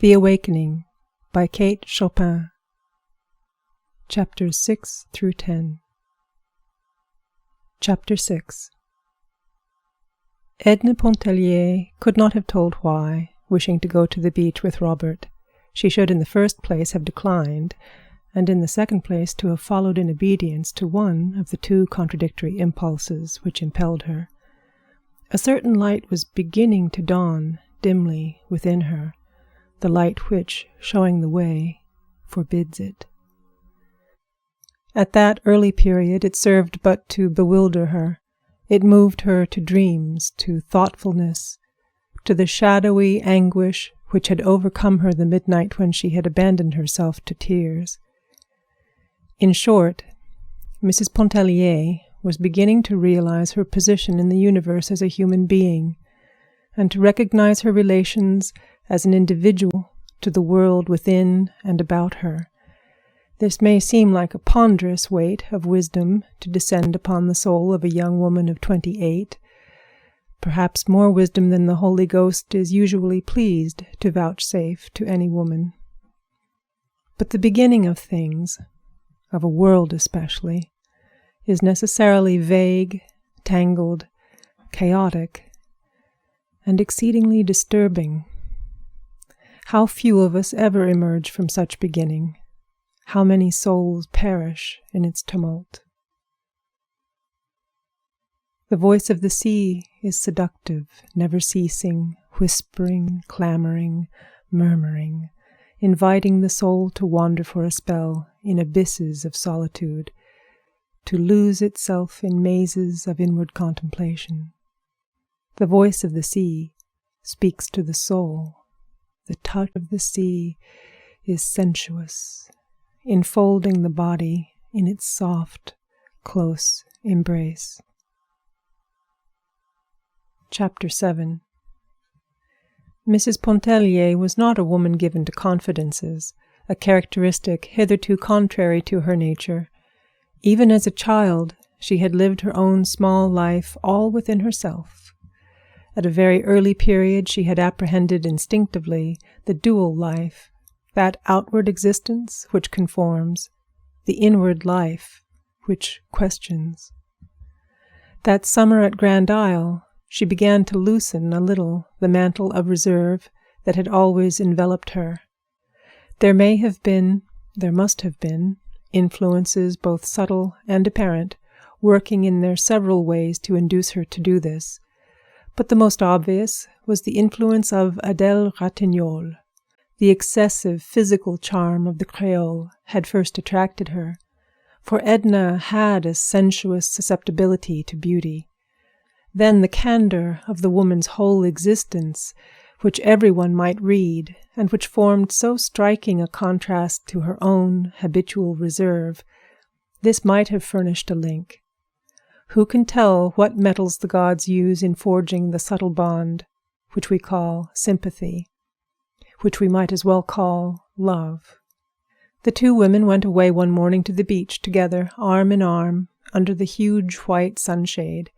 The Awakening by Kate Chopin. Chapters 6 through 10. Chapter 6. Edna Pontellier could not have told why, wishing to go to the beach with Robert, she should in the first place have declined, and in the second place to have followed in obedience to one of the two contradictory impulses which impelled her. A certain light was beginning to dawn dimly within her, the light which, showing the way, forbids it. At that early period it served but to bewilder her. It moved her to dreams, to thoughtfulness, to the shadowy anguish which had overcome her the midnight when she had abandoned herself to tears. In short, Mrs. Pontellier was beginning to realize her position in the universe as a human being, and to recognize her relations as an individual to the world within and about her. This may seem like a ponderous weight of wisdom to descend upon the soul of a young woman of 28, perhaps more wisdom than the Holy Ghost is usually pleased to vouchsafe to any woman. But the beginning of things, of a world especially, is necessarily vague, tangled, chaotic, and exceedingly disturbing. How few of us ever emerge from such beginning! How many souls perish in its tumult! The voice of the sea is seductive, never ceasing, whispering, clamoring, murmuring, inviting the soul to wander for a spell in abysses of solitude, to lose itself in mazes of inward contemplation. The voice of the sea speaks to the soul. The touch of the sea is sensuous, enfolding the body in its soft, close embrace. Chapter 7. Mrs. Pontellier was not a woman given to confidences, a characteristic hitherto contrary to her nature. Even as a child, she had lived her own small life all within herself. At a very early period she had apprehended instinctively the dual life, that outward existence which conforms, the inward life which questions. That summer at Grand Isle she began to loosen a little the mantle of reserve that had always enveloped her. There must have been, influences both subtle and apparent, working in their several ways to induce her to do this. But the most obvious was the influence of Adèle Ratignolle. The excessive physical charm of the Creole had first attracted her, for Edna had a sensuous susceptibility to beauty. Then the candor of the woman's whole existence, which everyone might read, and which formed so striking a contrast to her own habitual reserve, this might have furnished a link. Who can tell what metals the gods use in forging the subtle bond which we call sympathy, which we might as well call love? The two women went away one morning to the beach together, arm in arm, under the huge white sunshade.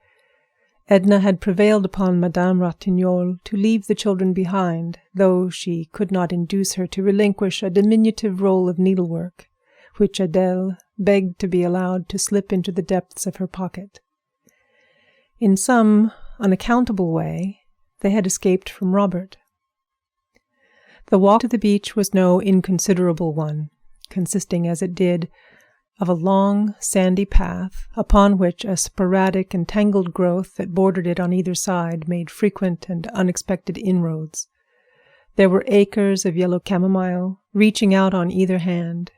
Edna had prevailed upon Madame Ratignolle to leave the children behind, though she could not induce her to relinquish a diminutive roll of needlework, which Adèle begged to be allowed to slip into the depths of her pocket. In some unaccountable way, they had escaped from Robert. The walk to the beach was no inconsiderable one, consisting as it did of a long, sandy path upon which a sporadic and tangled growth that bordered it on either side made frequent and unexpected inroads. There were acres of yellow chamomile reaching out on either hand.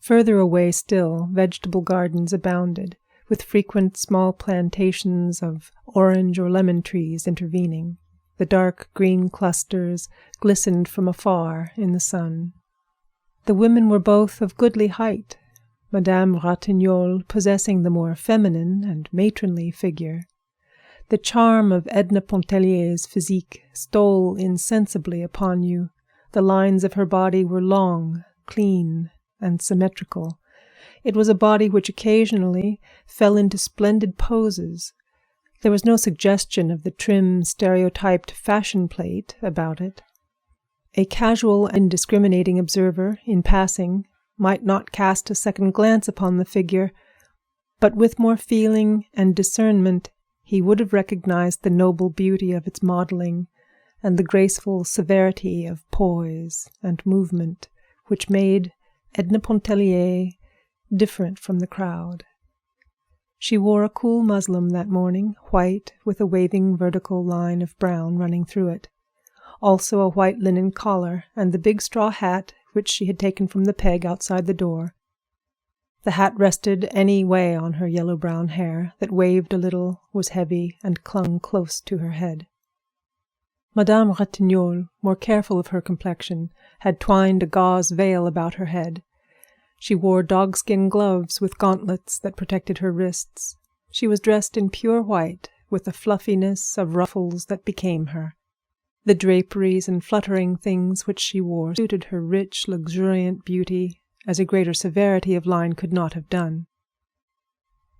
Further away still, vegetable gardens abounded, with frequent small plantations of orange or lemon trees intervening. The dark green clusters glistened from afar in the sun. The women were both of goodly height, Madame Ratignolle possessing the more feminine and matronly figure. The charm of Edna Pontellier's physique stole insensibly upon you. The lines of her body were long, clean, and symmetrical. It was a body which occasionally fell into splendid poses. There was no suggestion of the trim, stereotyped fashion plate about it. A casual and indiscriminating observer, in passing, might not cast a second glance upon the figure, but with more feeling and discernment he would have recognized the noble beauty of its modeling and the graceful severity of poise and movement which made Edna Pontellier different from the crowd. She wore a cool muslin that morning, white, with a waving vertical line of brown running through it. Also a white linen collar and the big straw hat which she had taken from the peg outside the door. The hat rested any way on her yellow-brown hair that waved a little, was heavy, and clung close to her head. Madame Ratignolle, more careful of her complexion, had twined a gauze veil about her head. She wore dogskin gloves with gauntlets that protected her wrists. She was dressed in pure white, with a fluffiness of ruffles that became her. The draperies and fluttering things which she wore suited her rich, luxuriant beauty, as a greater severity of line could not have done.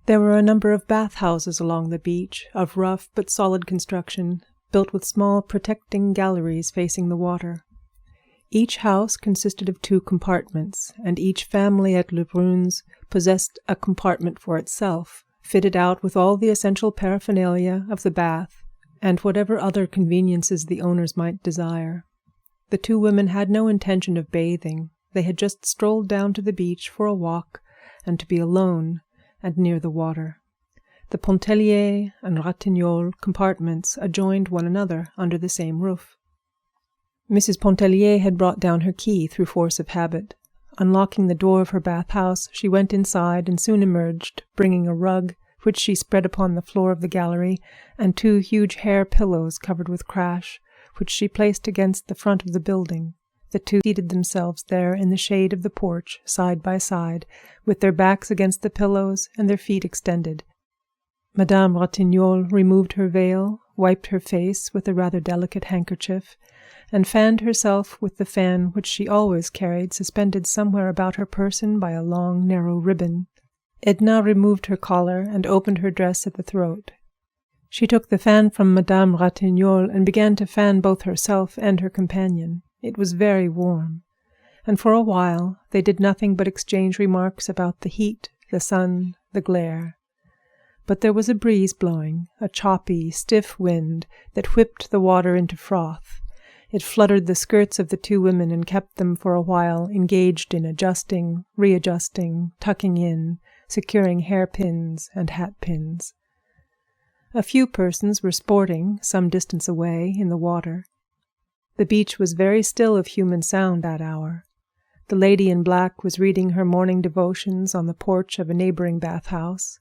There were a number of bath-houses along the beach, of rough but solid construction, built with small protecting galleries facing the water. Each house consisted of 2 compartments, and each family at Le Bruns possessed a compartment for itself, fitted out with all the essential paraphernalia of the bath, and whatever other conveniences the owners might desire. The 2 women had no intention of bathing. They had just strolled down to the beach for a walk and to be alone and near the water. The Pontellier and Ratignolle compartments adjoined one another under the same roof. Mrs. Pontellier had brought down her key through force of habit. Unlocking the door of her bath-house, she went inside and soon emerged, bringing a rug, which she spread upon the floor of the gallery, and 2 huge hair pillows covered with crash, which she placed against the front of the building. The 2 seated themselves there in the shade of the porch, side by side, with their backs against the pillows and their feet extended. Madame Ratignolle removed her veil, wiped her face with a rather delicate handkerchief, and fanned herself with the fan which she always carried suspended somewhere about her person by a long, narrow ribbon. Edna removed her collar and opened her dress at the throat. She took the fan from Madame Ratignolle and began to fan both herself and her companion. It was very warm, and for a while they did nothing but exchange remarks about the heat, the sun, the glare. But there was a breeze blowing, a choppy, stiff wind that whipped the water into froth. It fluttered the skirts of the 2 women and kept them for a while engaged in adjusting, readjusting, tucking in, securing hairpins and hatpins. A few persons were sporting some distance away in the water. The beach was very still of human sound that hour. The lady in black was reading her morning devotions on the porch of a neighboring bath-house.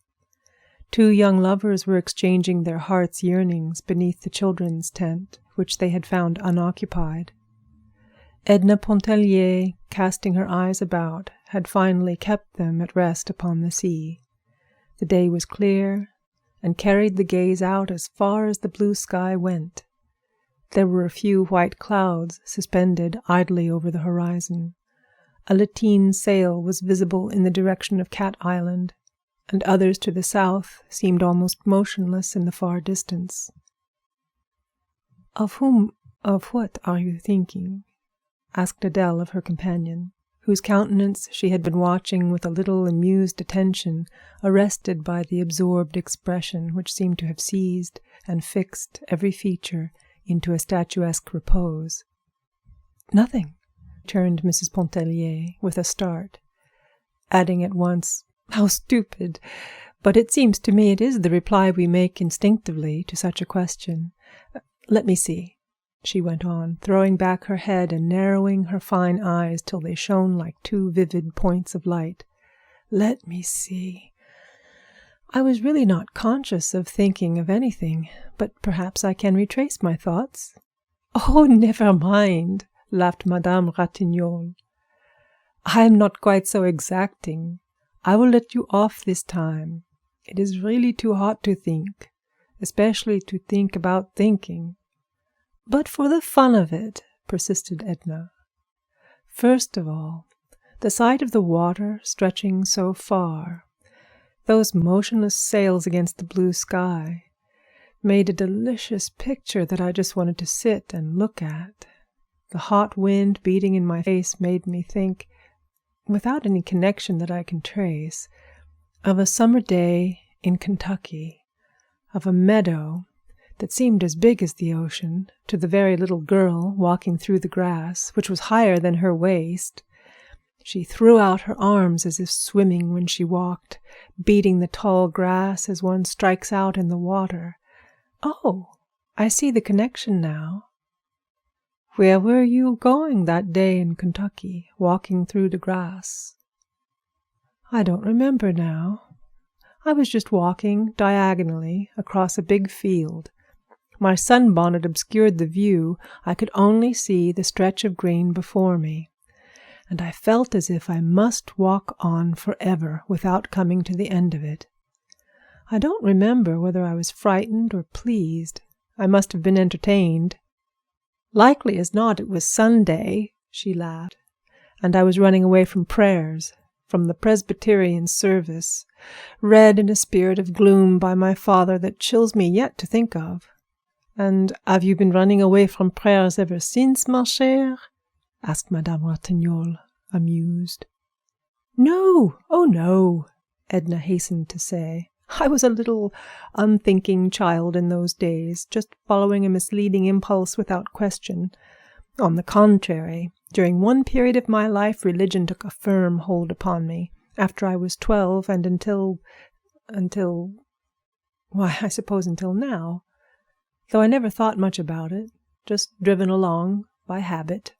2 young lovers were exchanging their hearts' yearnings beneath the children's tent, which they had found unoccupied. Edna Pontellier, casting her eyes about, had finally kept them at rest upon the sea. The day was clear, and carried the gaze out as far as the blue sky went. There were a few white clouds suspended idly over the horizon. A lateen sail was visible in the direction of Cat Island, and others to the south seemed almost motionless in the far distance. Of what are you thinking?" asked Adele of her companion, whose countenance she had been watching with a little amused attention, arrested by the absorbed expression which seemed to have seized and fixed every feature into a statuesque repose. "Nothing," returned Mrs. Pontellier with a start, adding at once, "How stupid! But it seems to me it is the reply we make instinctively to such a question. Let me see," she went on, throwing back her head and narrowing her fine eyes till they shone like 2 vivid points of light. "Let me see. I was really not conscious of thinking of anything, but perhaps I can retrace my thoughts." "Oh, never mind," laughed Madame Ratignolle. "I am not quite so exacting. I will let you off this time. It is really too hot to think, especially to think about thinking." "But for the fun of it," persisted Edna. "First of all, the sight of the water stretching so far, those motionless sails against the blue sky, made a delicious picture that I just wanted to sit and look at. The hot wind beating in my face made me think, without any connection that I can trace, of a summer day in Kentucky, of a meadow that seemed as big as the ocean to the very little girl walking through the grass, which was higher than her waist. She threw out her arms as if swimming when she walked, beating the tall grass as one strikes out in the water. Oh, I see the connection now. Where were you going that day in Kentucky, walking through the grass? I don't remember now. I was just walking diagonally across a big field. My sunbonnet obscured the view. I could only see the stretch of green before me, and I felt as if I must walk on forever without coming to the end of it. I don't remember whether I was frightened or pleased. I must have been entertained. Likely as not it was Sunday, she laughed, and I was running away from prayers, from the Presbyterian service, read in a spirit of gloom by my father that chills me yet to think of. And have you been running away from prayers ever since, ma chère? Asked Madame Ratignolle, amused. No, oh no, Edna hastened to say. I was a little unthinking child in those days, just following a misleading impulse without question. On the contrary, during one period of my life, religion took a firm hold upon me, after I was 12 and until, I suppose until now, though I never thought much about it, just driven along by habit.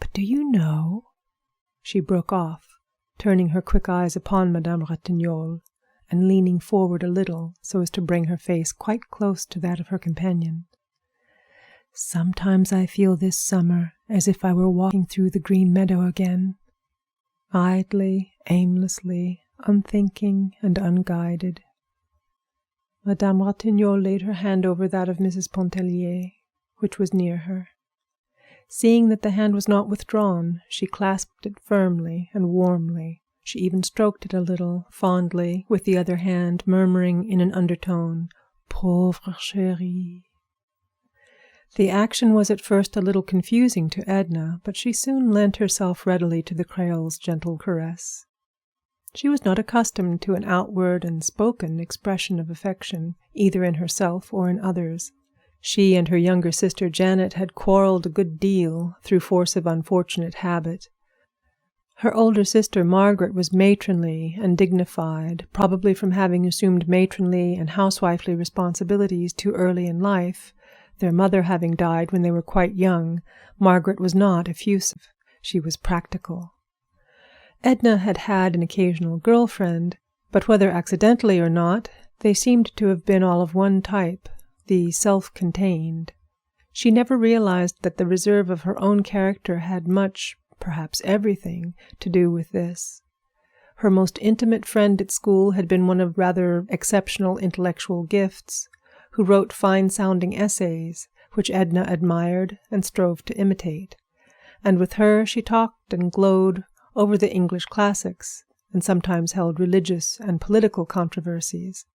But do you know, she broke off, turning her quick eyes upon Madame Ratignolle, and leaning forward a little so as to bring her face quite close to that of her companion. Sometimes I feel this summer as if I were walking through the green meadow again, idly, aimlessly, unthinking and unguided. Madame Ratignolle laid her hand over that of Mrs. Pontellier, which was near her. Seeing that the hand was not withdrawn, she clasped it firmly and warmly. She even stroked it a little, fondly, with the other hand, murmuring in an undertone, "Pauvre chérie." The action was at first a little confusing to Edna, but she soon lent herself readily to the Creole's gentle caress. She was not accustomed to an outward and spoken expression of affection, either in herself or in others. She and her younger sister Janet had quarreled a good deal through force of unfortunate habit. Her older sister Margaret was matronly and dignified, probably from having assumed matronly and housewifely responsibilities too early in life. Their mother having died when they were quite young, Margaret was not effusive. She was practical. Edna had had an occasional girlfriend, but whether accidentally or not, they seemed to have been all of one type, the self-contained. She never realized that the reserve of her own character had much, perhaps everything, to do with this. Her most intimate friend at school had been one of rather exceptional intellectual gifts, who wrote fine-sounding essays, which Edna admired and strove to imitate, and with her she talked and glowed over the English classics, and sometimes held religious and political controversies.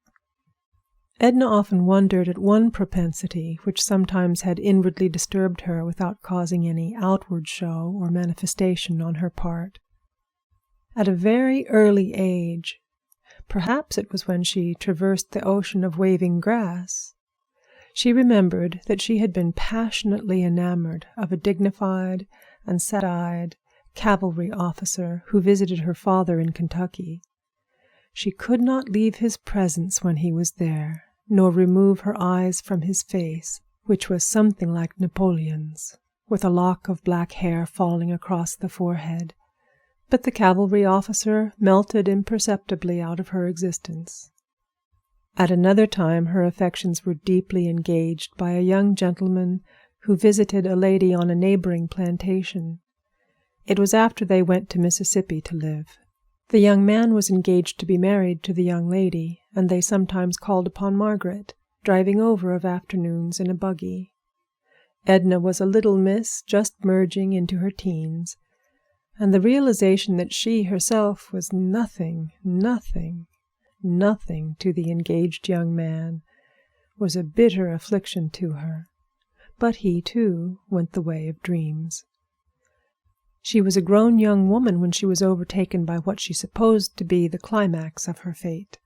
Edna often wondered at one propensity which sometimes had inwardly disturbed her without causing any outward show or manifestation on her part. At a very early age, perhaps it was when she traversed the ocean of waving grass, she remembered that she had been passionately enamored of a dignified and sad-eyed cavalry officer who visited her father in Kentucky. She could not leave his presence when he was there, nor remove her eyes from his face, which was something like Napoleon's, with a lock of black hair falling across the forehead. But the cavalry officer melted imperceptibly out of her existence. At another time her affections were deeply engaged by a young gentleman who visited a lady on a neighboring plantation. It was after they went to Mississippi to live. The young man was engaged to be married to the young lady, and they sometimes called upon Margaret, driving over of afternoons in a buggy. Edna was a little miss just merging into her teens, and the realization that she herself was nothing to the engaged young man was a bitter affliction to her. but he, too, went the way of dreams. She was a grown young woman when she was overtaken by what she supposed to be the climax of her fate.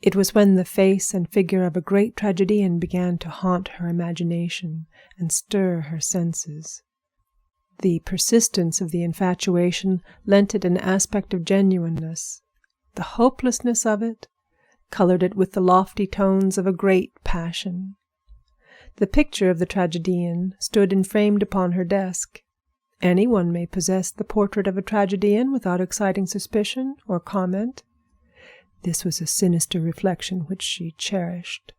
It was when the face and figure of a great tragedian began to haunt her imagination and stir her senses. The persistence of the infatuation lent it an aspect of genuineness. The hopelessness of it colored it with the lofty tones of a great passion. The picture of the tragedian stood enframed upon her desk. Anyone may possess the portrait of a tragedian without exciting suspicion or comment. This was a sinister reflection which she cherished.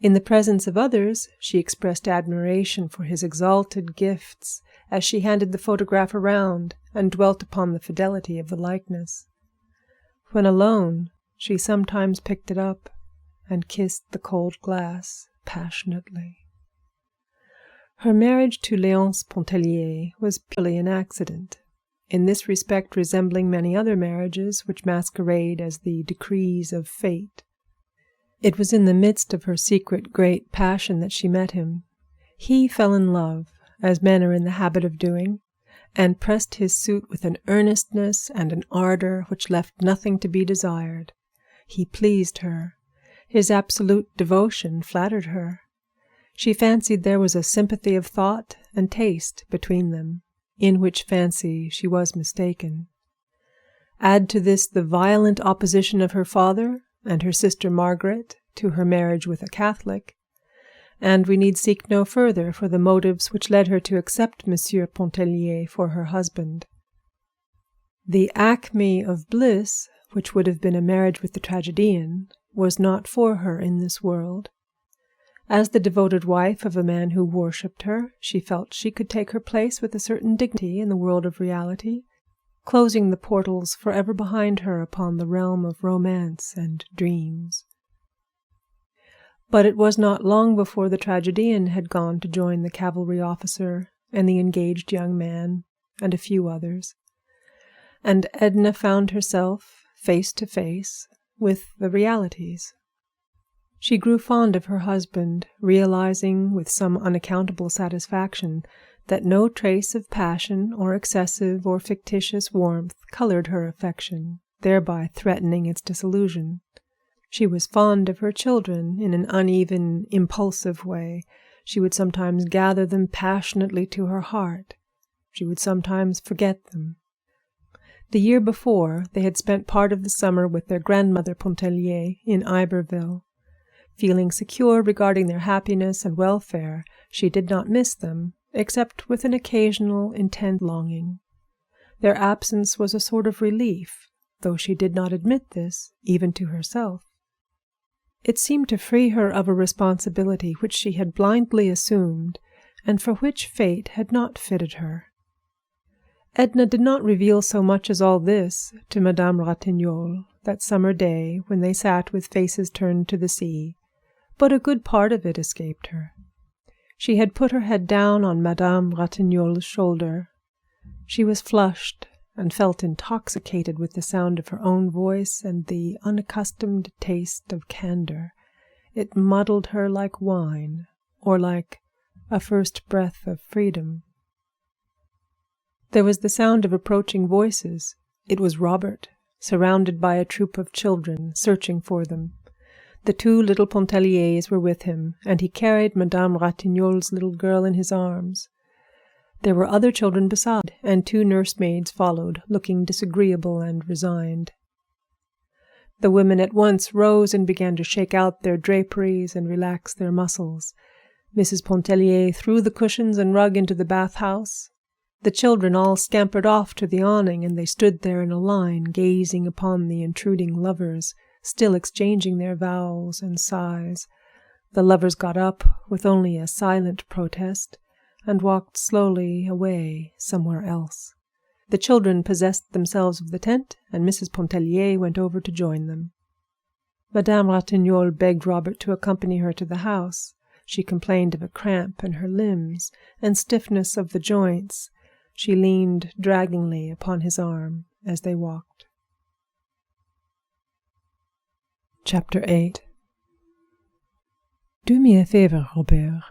In the presence of others, she expressed admiration for his exalted gifts as she handed the photograph around and dwelt upon the fidelity of the likeness. When alone, she sometimes picked it up and kissed the cold glass passionately. Her marriage to Mrs Pontellier was purely an accident, in this respect resembling many other marriages which masquerade as the decrees of fate. It was in the midst of her secret great passion that she met him. He fell in love, as men are in the habit of doing, and pressed his suit with an earnestness and an ardor which left nothing to be desired. He pleased her. His absolute devotion flattered her. She fancied there was a sympathy of thought and taste between them, in which fancy she was mistaken. Add to this the violent opposition of her father and her sister Margaret to her marriage with a Catholic, and we need seek no further for the motives which led her to accept Monsieur Pontellier for her husband. The acme of bliss, which would have been a marriage with the tragedian, was not for her in this world. As the devoted wife of a man who worshipped her, she felt she could take her place with a certain dignity in the world of reality, closing the portals forever behind her upon the realm of romance and dreams. But it was not long before the tragedian had gone to join the cavalry officer and the engaged young man and a few others, and Edna found herself face to face with the realities. She grew fond of her husband, realizing with some unaccountable satisfaction that no trace of passion or excessive or fictitious warmth colored her affection, thereby threatening its dissolution. She was fond of her children in an uneven, impulsive way. She would sometimes gather them passionately to her heart. She would sometimes forget them. The year before, they had spent part of the summer with their grandmother Pontellier in Iberville. Feeling secure regarding their happiness and welfare, she did not miss them, except with an occasional intense longing. Their absence was a sort of relief, though she did not admit this, even to herself. It seemed to free her of a responsibility which she had blindly assumed, and for which fate had not fitted her. Edna did not reveal so much as all this to Madame Ratignolle that summer day when they sat with faces turned to the sea, but a good part of it escaped her. She had put her head down on Madame Ratignolle's shoulder. She was flushed and felt intoxicated with the sound of her own voice and the unaccustomed taste of candor. It muddled her like wine, or like a first breath of freedom. There was the sound of approaching voices. It was Robert, surrounded by a troop of children, searching for them. The two little Pontelliers were with him, and he carried Madame Ratignolle's little girl in his arms. There were other children beside, and two nursemaids followed, looking disagreeable and resigned. The women at once rose and began to shake out their draperies and relax their muscles. Mrs. Pontellier threw the cushions and rug into the bathhouse. The children all scampered off to the awning, and they stood there in a line, gazing upon the intruding lovers, still exchanging their vows and sighs. The lovers got up with only a silent protest and walked slowly away somewhere else. The children possessed themselves of the tent, and Mrs. Pontellier went over to join them. Madame Ratignolle begged Robert to accompany her to the house. She complained of a cramp in her limbs and stiffness of the joints. She leaned draggingly upon his arm as they walked. Chapter 8. Do me a favor, Robert,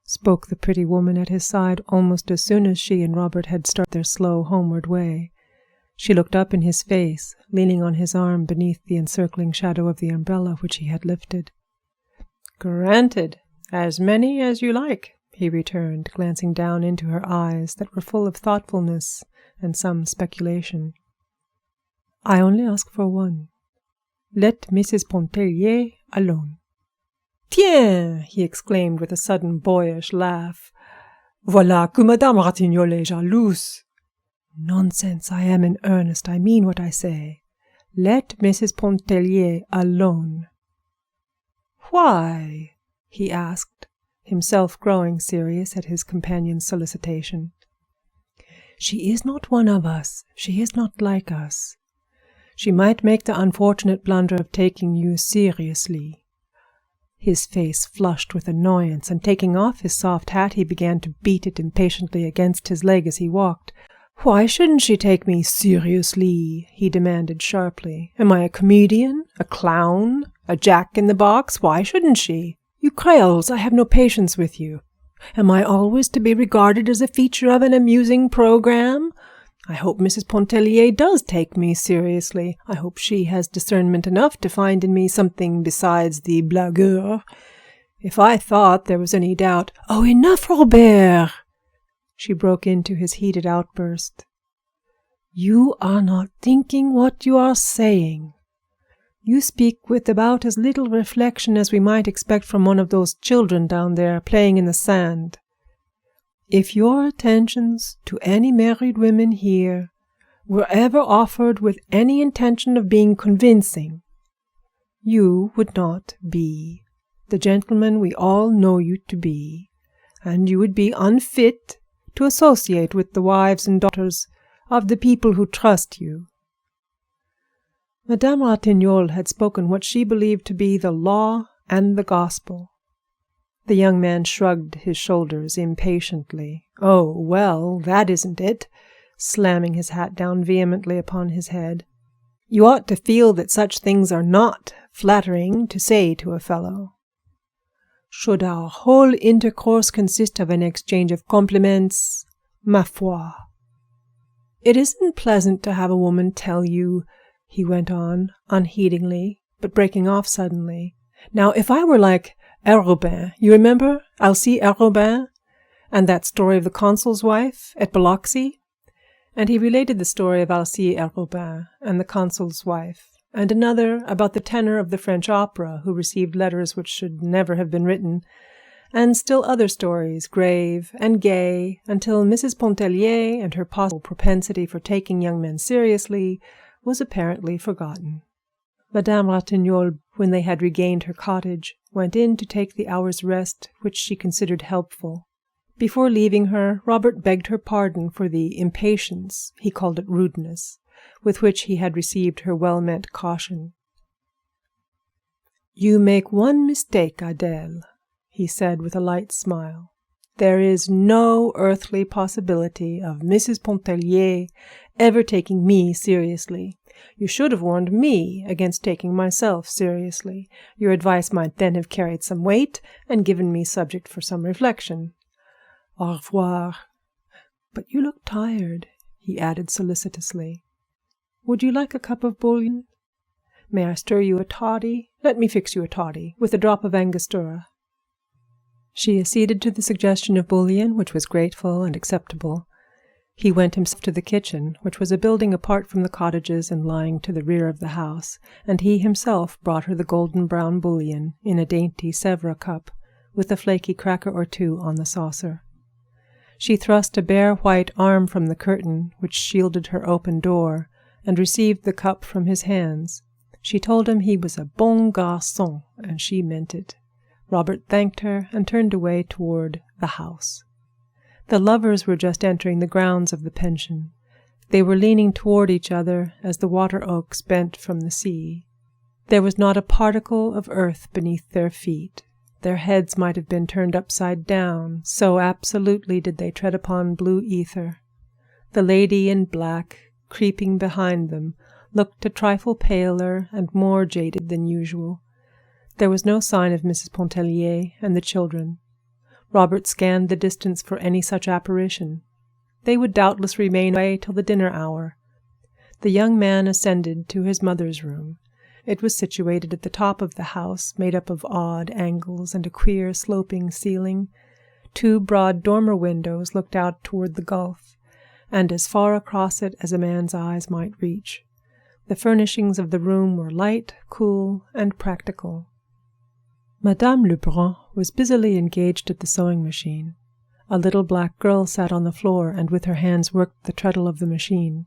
spoke the pretty woman at his side almost as soon as she and Robert had started their slow homeward way. She looked up in his face, leaning on his arm beneath the encircling shadow of the umbrella which he had lifted. "Granted. As many as you like," he returned, glancing down into her eyes that were full of thoughtfulness and some speculation. "I only ask for one. Let Mrs. Pontellier alone." "Tiens!" he exclaimed with a sudden boyish laugh. "Voilà que Madame Ratignolle est jalouse." "Nonsense, I am in earnest. I mean what I say. Let Mrs. Pontellier alone." "Why?" he asked, himself growing serious at his companion's solicitation. "She is not one of us. She is not like us. She might make the unfortunate blunder of taking you seriously." His face flushed with annoyance, and taking off his soft hat, he began to beat it impatiently against his leg as he walked. "Why shouldn't she take me seriously?" he demanded sharply. "Am I a comedian? A clown? A jack-in-the-box? Why shouldn't she? You creoles, I have no patience with you. Am I always to be regarded as a feature of an amusing program? I hope Mrs. Pontellier does take me seriously. I hope she has discernment enough to find in me something besides the blagueur. If I thought there was any doubt— Oh, enough, Robert!" She broke into his heated outburst. "You are not thinking what you are saying. You speak with about as little reflection as we might expect from one of those children down there playing in the sand. If your attentions to any married women here were ever offered with any intention of being convincing, you would not be the gentleman we all know you to be, and you would be unfit to associate with the wives and daughters of the people who trust you." Madame Ratignolle had spoken what she believed to be the law and the gospel. The young man shrugged his shoulders impatiently. "Oh, well, that isn't it," slamming his hat down vehemently upon his head. "You ought to feel that such things are not flattering to say to a fellow. Should our whole intercourse consist of an exchange of compliments, ma foi." "It isn't pleasant to have a woman tell you," he went on, unheedingly, but breaking off suddenly. "Now, if I were like Arobin, you remember Alcée Arobin, and that story of the consul's wife at Biloxi?" And he related the story of Alcée Arobin and the consul's wife, and another about the tenor of the French opera who received letters which should never have been written, and still other stories, grave and gay, until Mrs. Pontellier and her possible propensity for taking young men seriously was apparently forgotten. Madame Ratignolle, when they had regained her cottage, went in to take the hour's rest which she considered helpful. Before leaving her, Robert begged her pardon for the impatience, he called it rudeness, with which he had received her well-meant caution. "You make one mistake, Adèle," he said with a light smile. "There is no earthly possibility of Mrs. Pontellier ever taking me seriously. You should have warned me against taking myself seriously. Your advice might then have carried some weight and given me subject for some reflection. Au revoir. But you look tired," he added solicitously. "Would you like a cup of bouillon? May I stir you a toddy? Let me fix you a toddy, with a drop of Angostura." She acceded to the suggestion of bouillon, which was grateful and acceptable. He went himself to the kitchen, which was a building apart from the cottages and lying to the rear of the house, and he himself brought her the golden brown bouillon in a dainty Sèvres cup, with a flaky cracker or two on the saucer. She thrust a bare white arm from the curtain which shielded her open door, and received the cup from his hands. She told him he was a bon garçon, and she meant it. Robert thanked her and turned away toward the house. The lovers were just entering the grounds of the pension. They were leaning toward each other as the water oaks bent from the sea. There was not a particle of earth beneath their feet. Their heads might have been turned upside down, so absolutely did they tread upon blue ether. The lady in black, creeping behind them, looked a trifle paler and more jaded than usual. There was no sign of Mrs. Pontellier and the children. Robert scanned the distance for any such apparition. They would doubtless remain away till the dinner hour. The young man ascended to his mother's room. It was situated at the top of the house, made up of odd angles and a queer sloping ceiling. 2 broad dormer windows looked out toward the gulf, and as far across it as a man's eyes might reach. The furnishings of the room were light, cool, and practical. Madame Lebrun was busily engaged at the sewing machine. A little black girl sat on the floor and with her hands worked the treadle of the machine.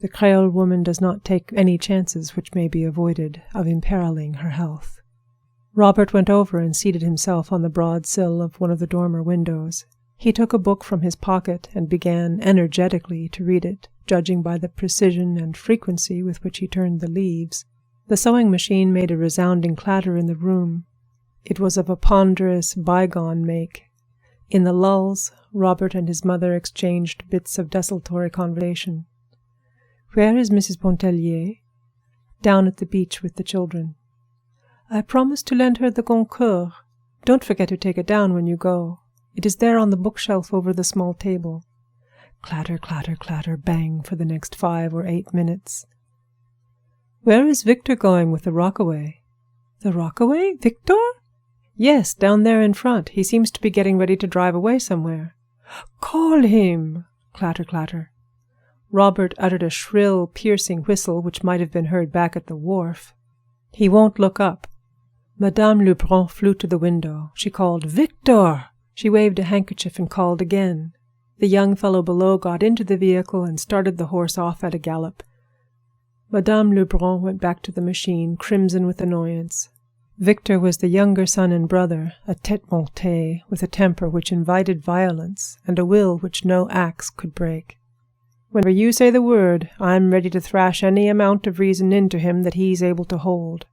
The Creole woman does not take any chances which may be avoided of imperiling her health. Robert went over and seated himself on the broad sill of one of the dormer windows. He took a book from his pocket and began energetically to read it, judging by the precision and frequency with which he turned the leaves. The sewing machine made a resounding clatter in the room. It was of a ponderous, bygone make. In the lulls, Robert and his mother exchanged bits of desultory conversation. "Where is Mrs. Pontellier?" "Down at the beach with the children." "I promised to lend her the Goncourt. Don't forget to take it down when you go. It is there on the bookshelf over the small table." Clatter, clatter, clatter, bang for the next 5 or 8 minutes. "Where is Victor going with the rockaway?" "The rockaway? Victor?" "Yes, down there in front. He seems to be getting ready to drive away somewhere." "Call him." Clatter, clatter. Robert uttered a shrill, piercing whistle which might have been heard back at the wharf. "He won't look up." Madame Lebrun flew to the window. She called, "Victor!" She waved a handkerchief and called again. The young fellow below got into the vehicle and started the horse off at a gallop. Madame Lebrun went back to the machine, crimson with annoyance. Victor was the younger son and brother, a tête-montée, with a temper which invited violence and a will which no axe could break. "Whenever you say the word, I'm ready to thrash any amount of reason into him that he's able to hold."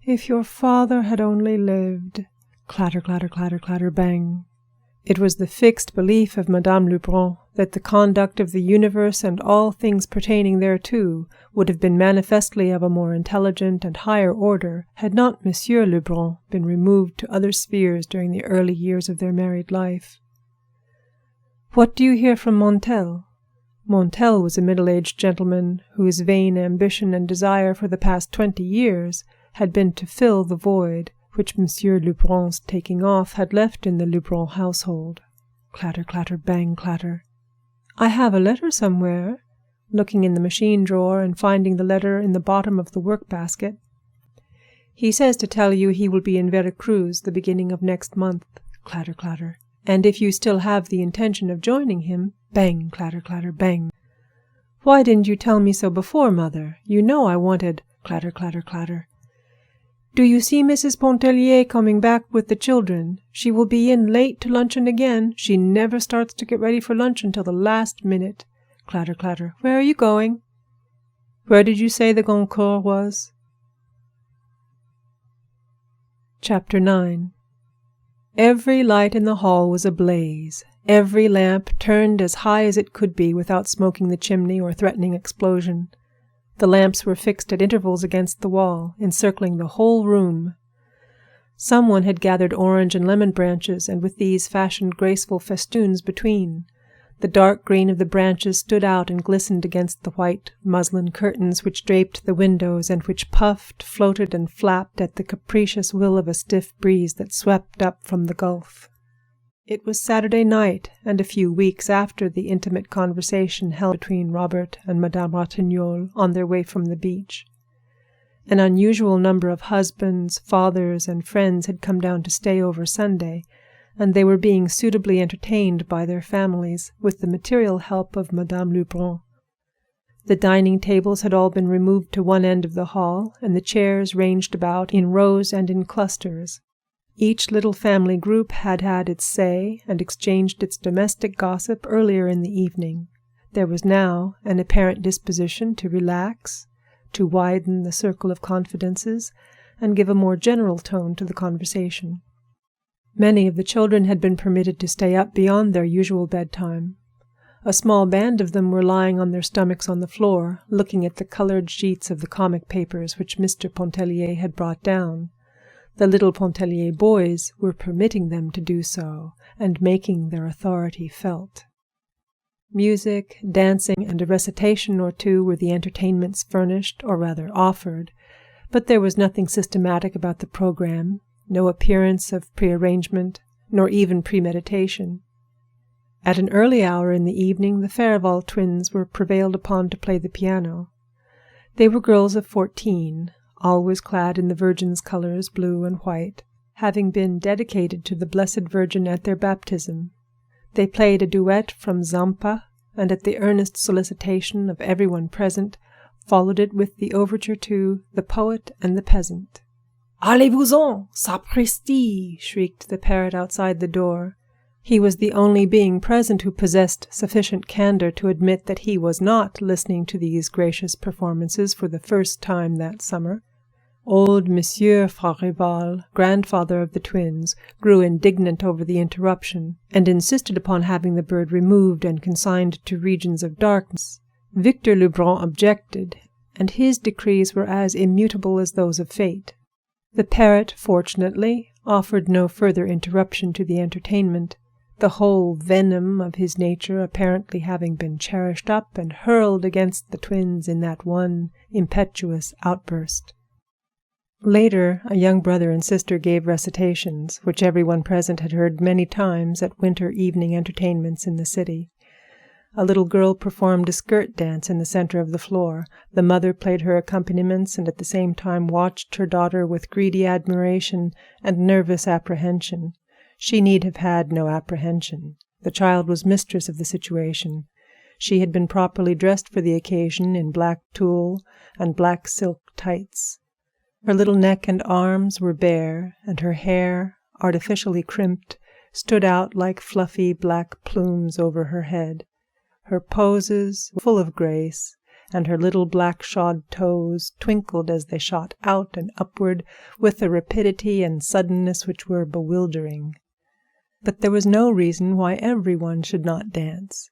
"If your father had only lived." Clatter, clatter, clatter, clatter, bang. It was the fixed belief of Madame Lebrun that the conduct of the universe and all things pertaining thereto would have been manifestly of a more intelligent and higher order had not Monsieur Lebrun been removed to other spheres during the early years of their married life. "What do you hear from Montel?" Montel was a middle-aged gentleman whose vain ambition and desire for the past 20 years had been to fill the void which Monsieur Lebrun's taking off had left in the Lebrun household. Clatter, clatter, bang, clatter. "I have a letter somewhere," looking in the machine drawer and finding the letter in the bottom of the work-basket. "He says to tell you he will be in Vera Cruz the beginning of next month." Clatter, clatter. "And if you still have the intention of joining him," bang, clatter, clatter, bang. "Why didn't you tell me so before, mother? You know I wanted—" clatter, clatter, clatter. "Do you see Mrs. Pontellier coming back with the children? She will be in late to luncheon again. She never starts to get ready for lunch until the last minute." Clatter, clatter. "Where are you going?" "Where did you say the Goncourt was?" Chapter 9. Every light in the hall was ablaze. Every lamp turned as high as it could be without smoking the chimney or threatening explosion. The lamps were fixed at intervals against the wall, encircling the whole room. Someone had gathered orange and lemon branches and with these fashioned graceful festoons between. The dark green of the branches stood out and glistened against the white muslin curtains which draped the windows and which puffed, floated, and flapped at the capricious will of a stiff breeze that swept up from the gulf. It was Saturday night, and a few weeks after the intimate conversation held between Robert and Madame Ratignolle on their way from the beach. An unusual number of husbands, fathers, and friends had come down to stay over Sunday, and they were being suitably entertained by their families with the material help of Madame Lebrun. The dining tables had all been removed to one end of the hall, and the chairs ranged about in rows and in clusters. Each little family group had had its say and exchanged its domestic gossip earlier in the evening. There was now an apparent disposition to relax, to widen the circle of confidences, and give a more general tone to the conversation. Many of the children had been permitted to stay up beyond their usual bedtime. A small band of them were lying on their stomachs on the floor, looking at the colored sheets of the comic papers which Mr. Pontellier had brought down. The little Pontellier boys were permitting them to do so and making their authority felt. Music, dancing, and a recitation or two were the entertainments furnished, or rather offered, but there was nothing systematic about the program, no appearance of prearrangement, nor even premeditation. At an early hour in the evening the Farival twins were prevailed upon to play the piano. They were girls of 14, always clad in the Virgin's colors, blue and white, having been dedicated to the Blessed Virgin at their baptism. They played a duet from Zampa, and at the earnest solicitation of everyone present, followed it with the overture to The Poet and the Peasant. "Allez-vous-en, sapristi!" shrieked the parrot outside the door. He was the only being present who possessed sufficient candor to admit that he was not listening to these gracious performances for the first time that summer. Old Monsieur Farival, grandfather of the twins, grew indignant over the interruption, and insisted upon having the bird removed and consigned to regions of darkness. Victor Lebrun objected, and his decrees were as immutable as those of fate. The parrot, fortunately, offered no further interruption to the entertainment, the whole venom of his nature apparently having been cherished up and hurled against the twins in that one impetuous outburst. Later, a young brother and sister gave recitations, which everyone present had heard many times at winter evening entertainments in the city. A little girl performed a skirt dance in the center of the floor. The mother played her accompaniments and at the same time watched her daughter with greedy admiration and nervous apprehension. She need have had no apprehension. The child was mistress of the situation. She had been properly dressed for the occasion in black tulle and black silk tights. Her little neck and arms were bare, and her hair, artificially crimped, stood out like fluffy black plumes over her head. Her poses were full of grace, and her little black-shod toes twinkled as they shot out and upward with a rapidity and suddenness which were bewildering. But there was no reason why everyone should not dance.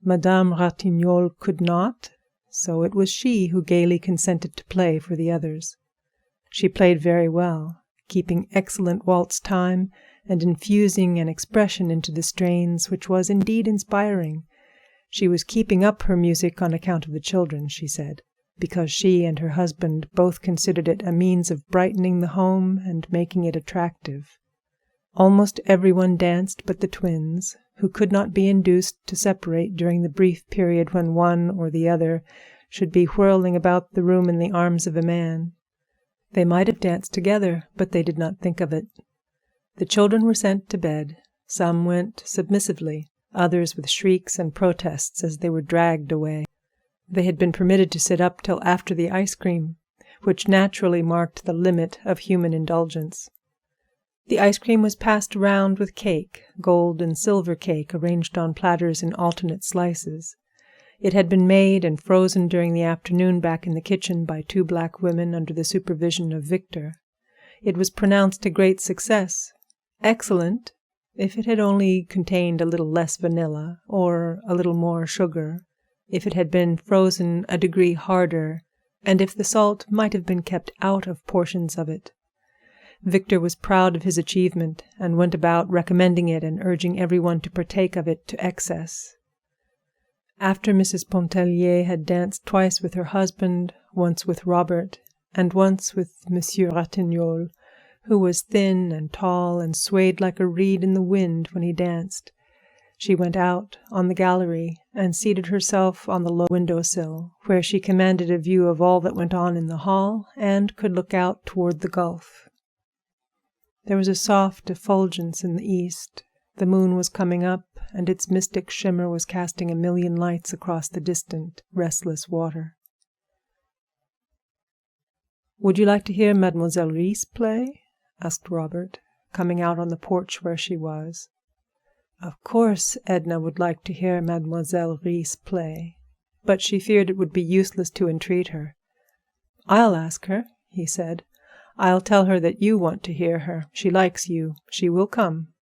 Madame Ratignolle could not, so it was she who gaily consented to play for the others. She played very well, keeping excellent waltz time and infusing an expression into the strains which was indeed inspiring. She was keeping up her music on account of the children, she said, because she and her husband both considered it a means of brightening the home and making it attractive. Almost everyone danced but the twins, who could not be induced to separate during the brief period when one or the other should be whirling about the room in the arms of a man. They might have danced together, but they did not think of it. The children were sent to bed. Some went submissively, others with shrieks and protests as they were dragged away. They had been permitted to sit up till after the ice cream, which naturally marked the limit of human indulgence. The ice cream was passed around with cake, gold and silver cake arranged on platters in alternate slices. It had been made and frozen during the afternoon back in the kitchen by two black women under the supervision of Victor. It was pronounced a great success. Excellent, if it had only contained a little less vanilla, or a little more sugar, if it had been frozen a degree harder, and if the salt might have been kept out of portions of it. Victor was proud of his achievement, and went about recommending it and urging everyone to partake of it to excess. After Mrs. Pontellier had danced twice with her husband, once with Robert, and once with Monsieur Ratignolle, who was thin and tall and swayed like a reed in the wind when he danced, she went out on the gallery and seated herself on the low window-sill, where she commanded a view of all that went on in the hall and could look out toward the gulf. There was a soft effulgence in the east. The moon was coming up, and its mystic shimmer was casting a million lights across the distant, restless water. "Would you like to hear Mademoiselle Reisz play?" asked Robert, coming out on the porch where she was. Of course Edna would like to hear Mademoiselle Reisz play, but she feared it would be useless to entreat her. "I'll ask her," he said. "I'll tell her that you want to hear her. She likes you. She will come."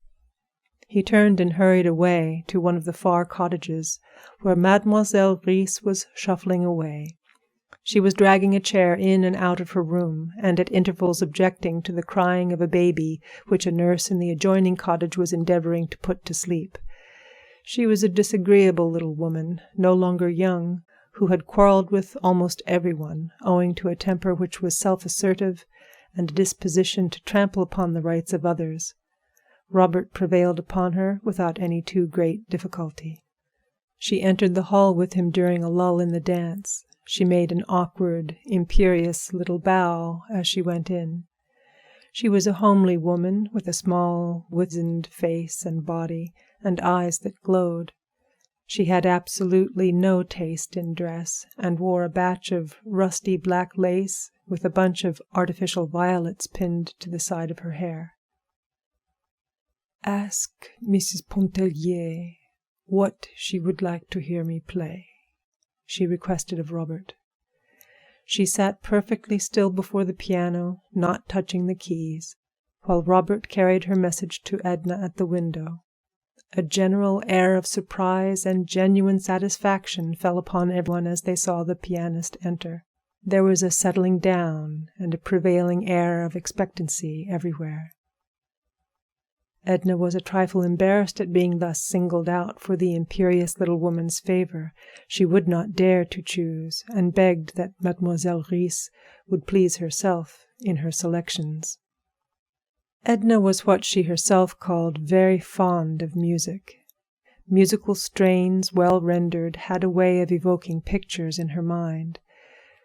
He turned and hurried away to one of the far cottages, where Mademoiselle Reisz was shuffling away. She was dragging a chair in and out of her room, and at intervals objecting to the crying of a baby which a nurse in the adjoining cottage was endeavoring to put to sleep. She was a disagreeable little woman, no longer young, who had quarreled with almost everyone, owing to a temper which was self-assertive and a disposition to trample upon the rights of others. Robert prevailed upon her without any too great difficulty. She entered the hall with him during a lull in the dance. She made an awkward, imperious little bow as she went in. She was a homely woman with a small, wizened face and body, and eyes that glowed. She had absolutely no taste in dress, and wore a batch of rusty black lace with a bunch of artificial violets pinned to the side of her hair. "Ask Mrs. Pontellier what she would like to hear me play," she requested of Robert. She sat perfectly still before the piano, not touching the keys, while Robert carried her message to Edna at the window. A general air of surprise and genuine satisfaction fell upon everyone as they saw the pianist enter. There was a settling down and a prevailing air of expectancy everywhere. Edna was a trifle embarrassed at being thus singled out for the imperious little woman's favor. She would not dare to choose, and begged that Mademoiselle Reisz would please herself in her selections. Edna was what she herself called very fond of music. Musical strains, well rendered, had a way of evoking pictures in her mind.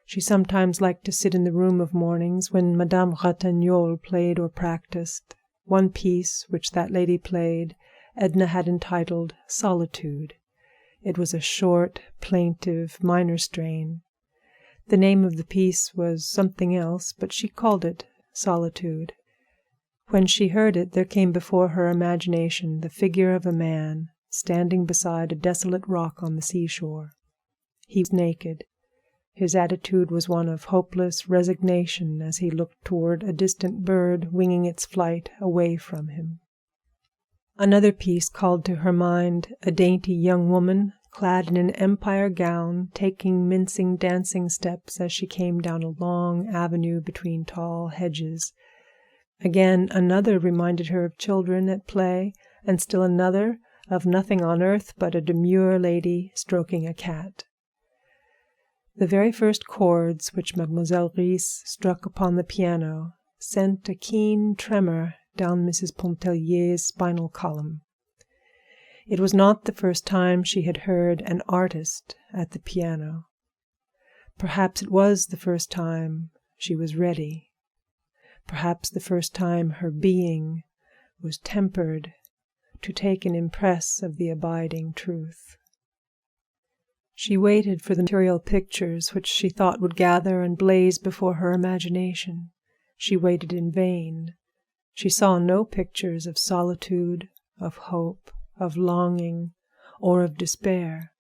She sometimes liked to sit in the room of mornings when Madame Ratignolle played or practiced. One piece which that lady played, Edna had entitled Solitude. It was a short, plaintive, minor strain. The name of the piece was something else, but she called it Solitude. When she heard it, there came before her imagination the figure of a man standing beside a desolate rock on the seashore. He was naked. His attitude was one of hopeless resignation as he looked toward a distant bird winging its flight away from him. Another piece called to her mind a dainty young woman, clad in an empire gown, taking mincing dancing steps as she came down a long avenue between tall hedges. Again, another reminded her of children at play, and still another of nothing on earth but a demure lady stroking a cat. The very first chords which Mademoiselle Reisz struck upon the piano sent a keen tremor down Mrs. Pontellier's spinal column. It was not the first time she had heard an artist at the piano. Perhaps it was the first time she was ready. Perhaps the first time her being was tempered to take an impress of the abiding truth. She waited for the material pictures which she thought would gather and blaze before her imagination. She waited in vain. She saw no pictures of solitude, of hope, of longing, or of despair.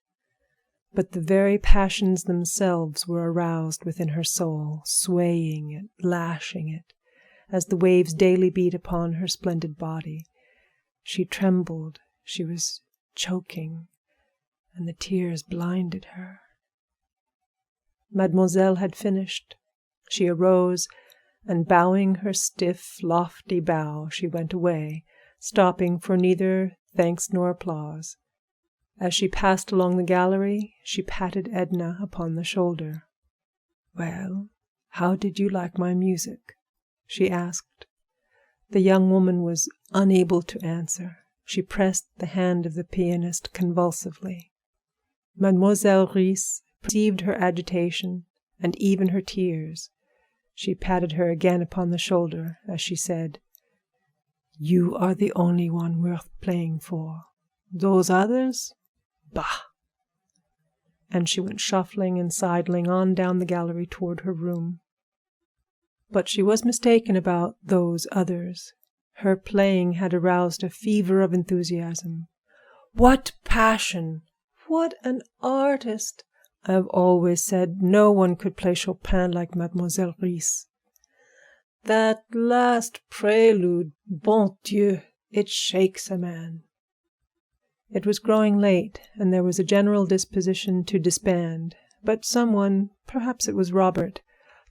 But the very passions themselves were aroused within her soul, swaying it, lashing it, as the waves daily beat upon her splendid body. She trembled, she was choking, and the tears blinded her. Mademoiselle had finished. She arose, and bowing her stiff, lofty bow, she went away, stopping for neither thanks nor applause. As she passed along the gallery, she patted Edna upon the shoulder. "Well, how did you like my music?" she asked. The young woman was unable to answer. She pressed the hand of the pianist convulsively. Mademoiselle Reisz perceived her agitation and even her tears. She patted her again upon the shoulder as she said, "You are the only one worth playing for. Those others? Bah!" And she went shuffling and sidling on down the gallery toward her room. But she was mistaken about those others. Her playing had aroused a fever of enthusiasm. What passion! What an artist! I have always said no one could play Chopin like Mademoiselle Reisz. That last prelude, bon Dieu, it shakes a man. It was growing late, and there was a general disposition to disband, but someone, perhaps it was Robert,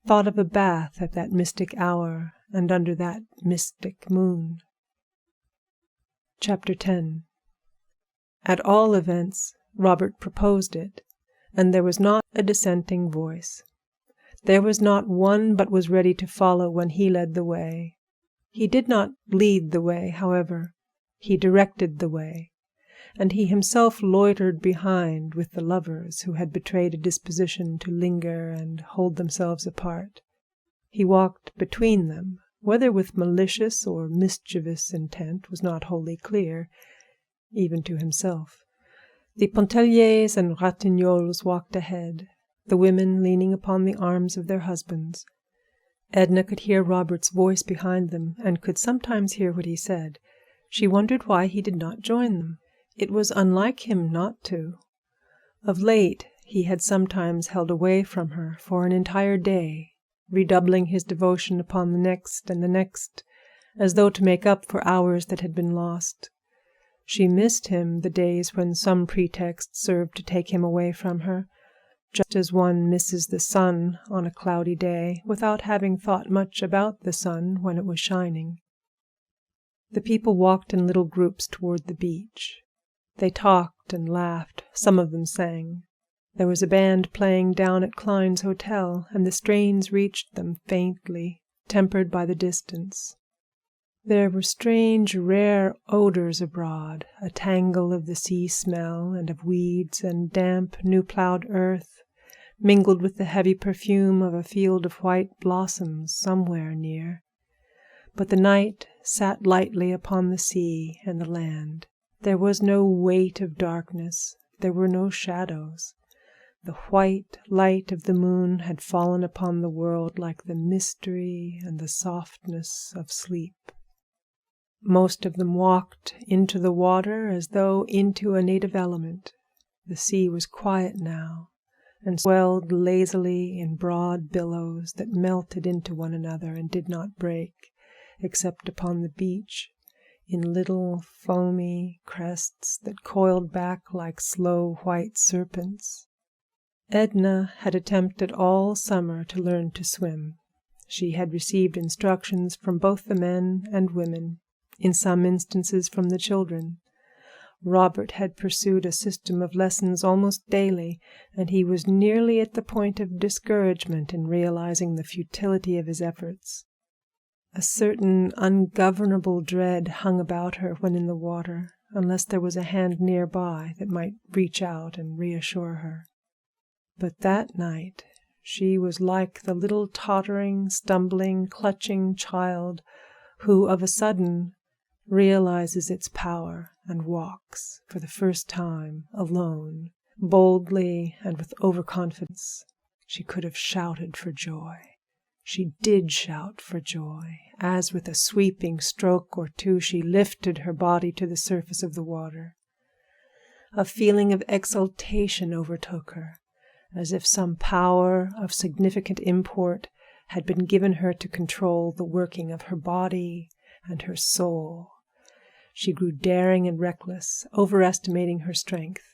thought of a bath at that mystic hour and under that mystic moon. Chapter 10. At all events, Robert proposed it, and there was not a dissenting voice. There was not one but was ready to follow when he led the way. He did not lead the way, however. He directed the way, and he himself loitered behind with the lovers who had betrayed a disposition to linger and hold themselves apart. He walked between them, whether with malicious or mischievous intent was not wholly clear, even to himself. The Pontelliers and Ratignolles walked ahead, the women leaning upon the arms of their husbands. Edna could hear Robert's voice behind them, and could sometimes hear what he said. She wondered why he did not join them. It was unlike him not to. Of late he had sometimes held away from her for an entire day, redoubling his devotion upon the next and the next, as though to make up for hours that had been lost. She missed him the days when some pretext served to take him away from her, just as one misses the sun on a cloudy day without having thought much about the sun when it was shining. The people walked in little groups toward the beach. They talked and laughed. Some of them sang. There was a band playing down at Klein's hotel, and the strains reached them faintly, tempered by the distance. There were strange, rare odors abroad, a tangle of the sea smell and of weeds and damp, new-plowed earth, mingled with the heavy perfume of a field of white blossoms somewhere near. But the night sat lightly upon the sea and the land. There was no weight of darkness. There were no shadows. The white light of the moon had fallen upon the world like the mystery and the softness of sleep. Most of them walked into the water as though into a native element. The sea was quiet now, and swelled lazily in broad billows that melted into one another and did not break, except upon the beach, in little foamy crests that coiled back like slow white serpents. Edna had attempted all summer to learn to swim. She had received instructions from both the men and women, in some instances from the children. Robert had pursued a system of lessons almost daily, and he was nearly at the point of discouragement in realizing the futility of his efforts. A certain ungovernable dread hung about her when in the water, unless there was a hand nearby that might reach out and reassure her. But that night she was like the little tottering, stumbling, clutching child who of a sudden realizes its power and walks for the first time alone, boldly and with overconfidence. She could have shouted for joy. She did shout for joy, as with a sweeping stroke or two she lifted her body to the surface of the water. A feeling of exultation overtook her, as if some power of significant import had been given her to control the working of her body and her soul. She grew daring and reckless, overestimating her strength.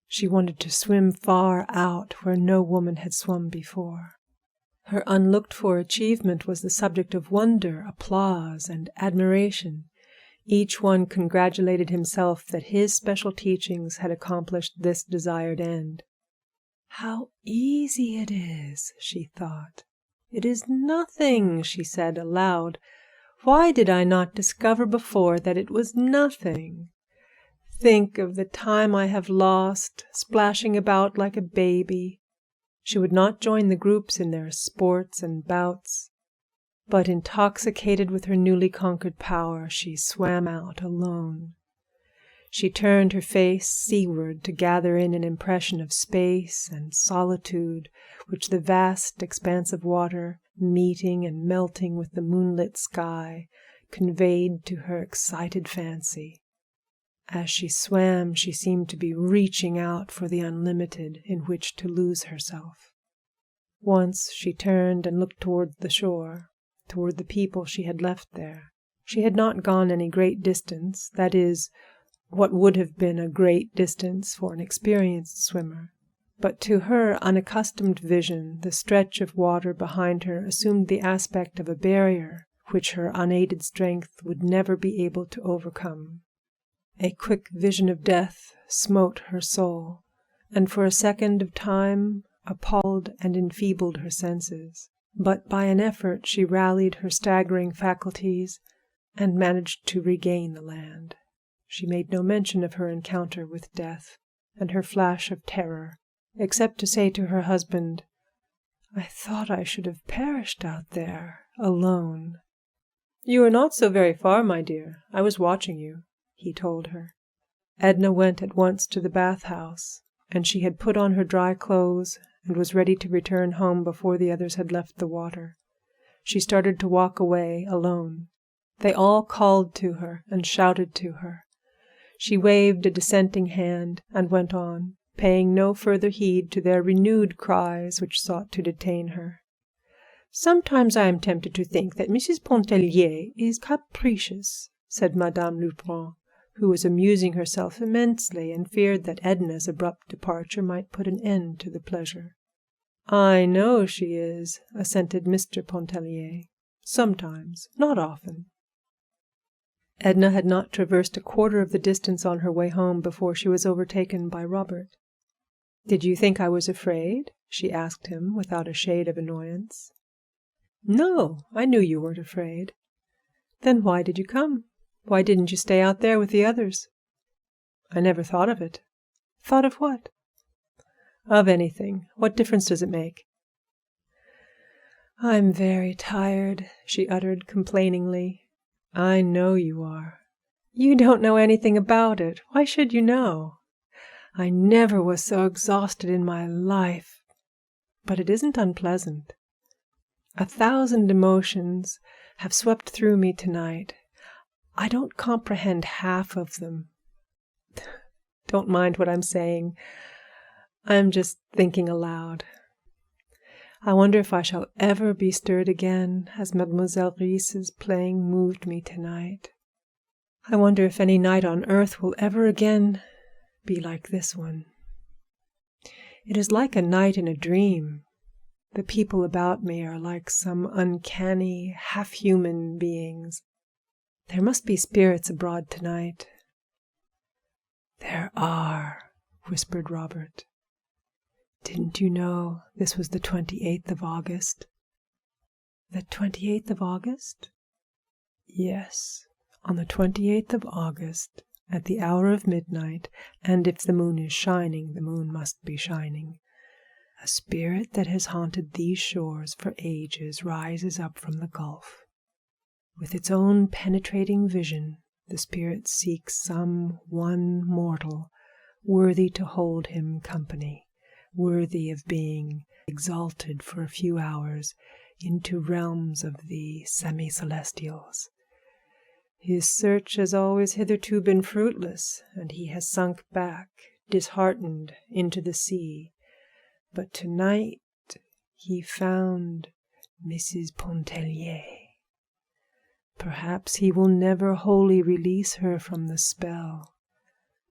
She wanted to swim far out where no woman had swum before. Her unlooked-for achievement was the subject of wonder, applause, and admiration. Each one congratulated himself that his special teachings had accomplished this desired end. "How easy it is," she thought. "It is nothing," she said aloud. "Why did I not discover before that it was nothing? Think of the time I have lost, splashing about like a baby." She would not join the groups in their sports and bouts, but intoxicated with her newly conquered power, she swam out alone. She turned her face seaward to gather in an impression of space and solitude which the vast expanse of water, meeting and melting with the moonlit sky, conveyed to her excited fancy. As she swam, she seemed to be reaching out for the unlimited in which to lose herself. Once she turned and looked toward the shore, toward the people she had left there. She had not gone any great distance, that is, what would have been a great distance for an experienced swimmer. But to her unaccustomed vision the stretch of water behind her assumed the aspect of a barrier which her unaided strength would never be able to overcome. A quick vision of death smote her soul, and for a second of time appalled and enfeebled her senses. But by an effort she rallied her staggering faculties and managed to regain the land. She made no mention of her encounter with death and her flash of terror, except to say to her husband, "I thought I should have perished out there, alone." "You are not so very far, my dear. I was watching you," he told her. Edna went at once to the bath-house, and she had put on her dry clothes and was ready to return home before the others had left the water. She started to walk away alone. They all called to her and shouted to her. She waved a dissenting hand and went on, paying no further heed to their renewed cries which sought to detain her. "Sometimes I am tempted to think that Mrs. Pontellier is capricious," said Madame Lebrun, who was amusing herself immensely and feared that Edna's abrupt departure might put an end to the pleasure. "I know she is," assented Mr. Pontellier. "Sometimes, not often." Edna had not traversed a quarter of the distance on her way home before she was overtaken by Robert. "Did you think I was afraid?" she asked him without a shade of annoyance. "No, I knew you weren't afraid." "Then why did you come? Why didn't you stay out there with the others?" "I never thought of it." "Thought of what?" "Of anything. What difference does it make?" "I'm very tired," she uttered complainingly. "I know you are." "You don't know anything about it. Why should you know? I never was so exhausted in my life. But it isn't unpleasant. 1,000 emotions have swept through me tonight. I don't comprehend half of them. Don't mind what I'm saying. I'm just thinking aloud. I wonder if I shall ever be stirred again as Mademoiselle Reisz's playing moved me tonight. I wonder if any night on earth will ever again be like this one. It is like a night in a dream. The people about me are like some uncanny, half-human beings. There must be spirits abroad tonight." "There are," whispered Robert. "Didn't you know this was the 28th of August?" "The 28th of August?" "Yes, on the 28th of August, at the hour of midnight, and if the moon is shining, the moon must be shining, a spirit that has haunted these shores for ages rises up from the gulf. With its own penetrating vision, the spirit seeks some one mortal worthy to hold him company, worthy of being exalted for a few hours into realms of the semi-celestials. His search has always hitherto been fruitless, and he has sunk back, disheartened, into the sea. But tonight he found Mrs. Pontellier. Perhaps he will never wholly release her from the spell.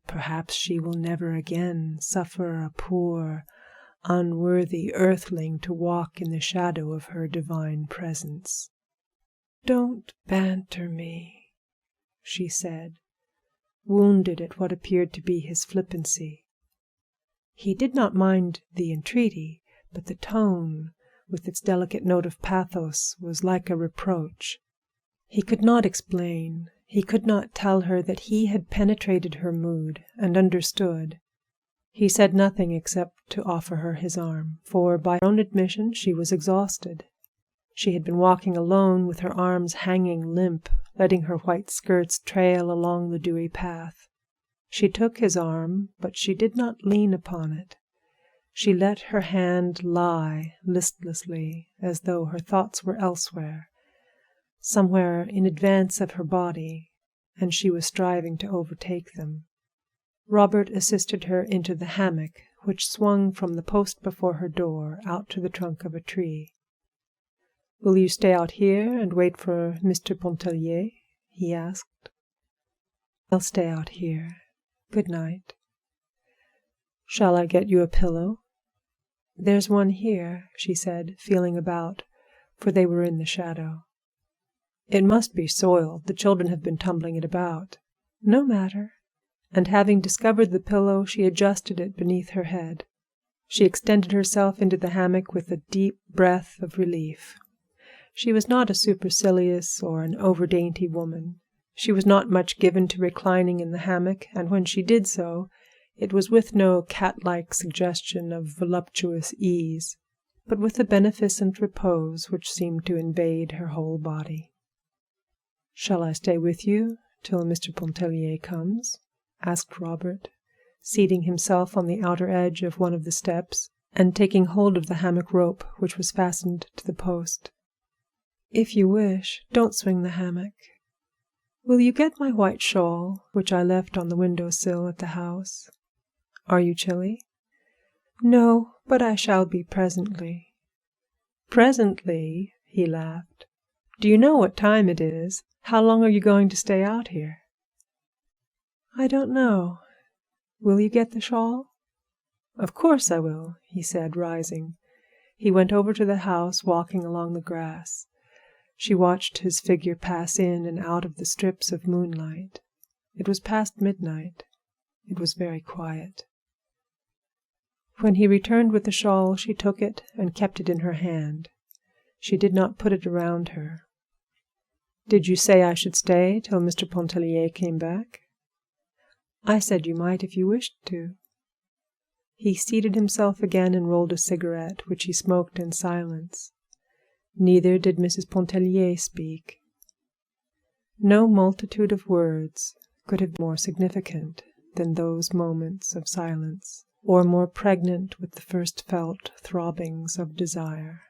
Perhaps she will never again suffer a poor, unworthy earthling to walk in the shadow of her divine presence." "Don't banter me," she said, wounded at what appeared to be his flippancy. He did not mind the entreaty, but the tone, with its delicate note of pathos, was like a reproach. He could not explain. He could not tell her that he had penetrated her mood and understood. He said nothing except to offer her his arm, for by her own admission she was exhausted. She had been walking alone with her arms hanging limp, letting her white skirts trail along the dewy path. She took his arm, but she did not lean upon it. She let her hand lie listlessly, as though her thoughts were elsewhere, somewhere in advance of her body, and she was striving to overtake them. Robert assisted her into the hammock, which swung from the post before her door out to the trunk of a tree. "Will you stay out here and wait for Mr. Pontellier?" he asked. "I'll stay out here. Good night." "Shall I get you a pillow?" "There's one here," she said, feeling about, for they were in the shadow. "It must be soiled. The children have been tumbling it about." "No matter." And having discovered the pillow, she adjusted it beneath her head. She extended herself into the hammock with a deep breath of relief. She was not a supercilious or an over-dainty woman. She was not much given to reclining in the hammock, and when she did so, it was with no cat-like suggestion of voluptuous ease, but with a beneficent repose which seemed to invade her whole body. "Shall I stay with you till Mr. Pontellier comes?" asked Robert, seating himself on the outer edge of one of the steps and taking hold of the hammock rope which was fastened to the post. "If you wish. Don't swing the hammock. Will you get my white shawl, which I left on the window-sill at the house? Are you chilly?" "No, but I shall be presently." "Presently?" he laughed. "Do you know what time it is? How long are you going to stay out here?" "I don't know. Will you get the shawl?" "Of course I will," he said, rising. He went over to the house, walking along the grass. She watched his figure pass in and out of the strips of moonlight. It was past midnight. It was very quiet. When he returned with the shawl, she took it and kept it in her hand. She did not put it around her. "Did you say I should stay till Mr. Pontellier came back?" "I said you might if you wished to." He seated himself again and rolled a cigarette, which he smoked in silence. Neither did Mrs. Pontellier speak. No multitude of words could have been more significant than those moments of silence, or more pregnant with the first felt throbbings of desire.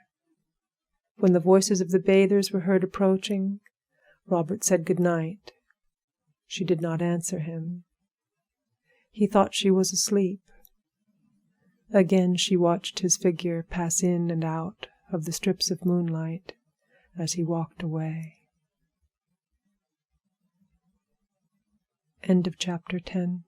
When the voices of the bathers were heard approaching, Robert said good night. She did not answer him. He thought she was asleep. Again she watched his figure pass in and out of the strips of moonlight as he walked away. End of chapter 10.